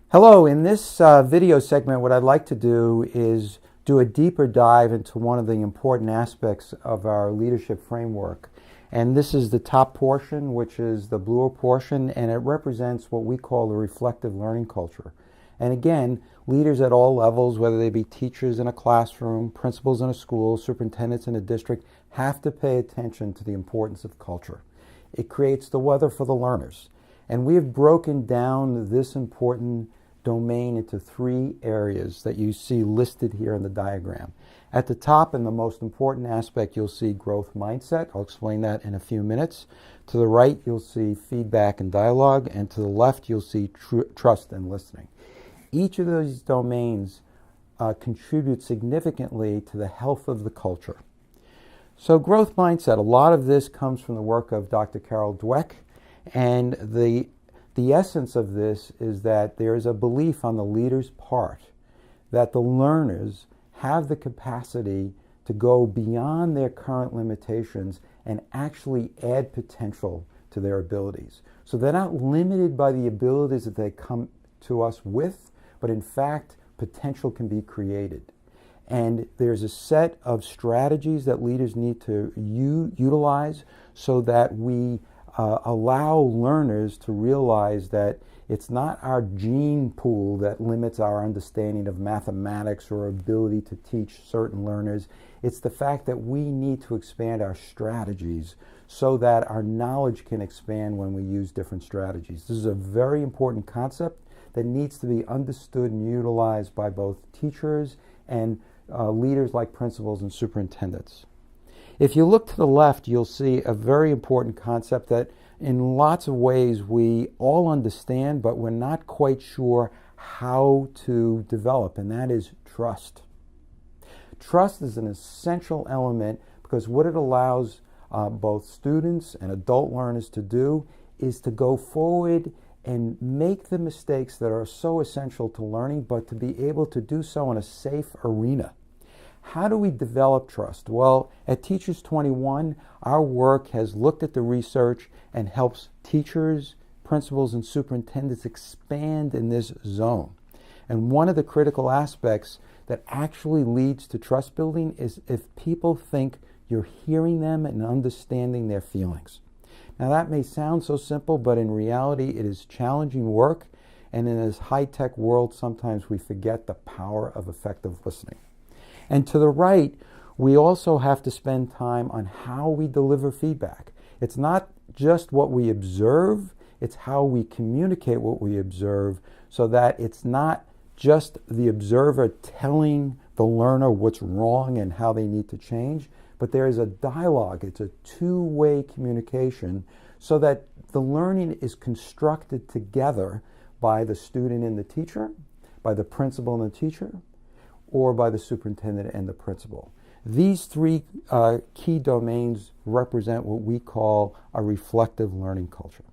Hello, in this video segment, what I'd like to do is do a deeper dive into one of the important aspects of our leadership framework. And this is the top portion, which is the bluer portion, and it represents what we call the reflective learning culture. And again, leaders at all levels, whether they be teachers in a classroom, principals in a school, superintendents in a district, have to pay attention to the importance of culture. It creates the weather for the learners. And we have broken down this important domain into three areas that you see listed here in the diagram. At the top, and the most important aspect, you'll see growth mindset. I'll explain that in a few minutes. To the right, you'll see feedback and dialogue, and to the left, you'll see trust and listening. Each of those domains contribute significantly to the health of the culture. So growth mindset, a lot of this comes from the work of Dr. Carol Dweck, and the essence of this is that there is a belief on the leader's part that the learners have the capacity to go beyond their current limitations and actually add potential to their abilities. So they're not limited by the abilities that they come to us with, but in fact, potential can be created. And there's a set of strategies that leaders need to utilize so that we allow learners to realize that it's not our gene pool that limits our understanding of mathematics or ability to teach certain learners. It's the fact that we need to expand our strategies so that our knowledge can expand when we use different strategies. This is a very important concept that needs to be understood and utilized by both teachers and leaders like principals and superintendents. If you look to the left, you'll see a very important concept that in lots of ways we all understand, but we're not quite sure how to develop, and that is trust. Trust is an essential element because what it allows both students and adult learners to do is to go forward and make the mistakes that are so essential to learning, but to be able to do so in a safe arena. How do we develop trust? Well, at Teachers 21, our work has looked at the research and helps teachers, principals, and superintendents expand in this zone. And one of the critical aspects that actually leads to trust building is if people think you're hearing them and understanding their feelings. Now that may sound so simple, but in reality it is challenging work, and in this high-tech world sometimes we forget the power of effective listening. And to the right, we also have to spend time on how we deliver feedback. It's not just what we observe, it's how we communicate what we observe so that it's not just the observer telling the learner what's wrong and how they need to change, but there is a dialogue. It's a two-way communication so that the learning is constructed together by the student and the teacher, by the principal and the teacher, or by the superintendent and the principal. These three key domains represent what we call a reflective learning culture.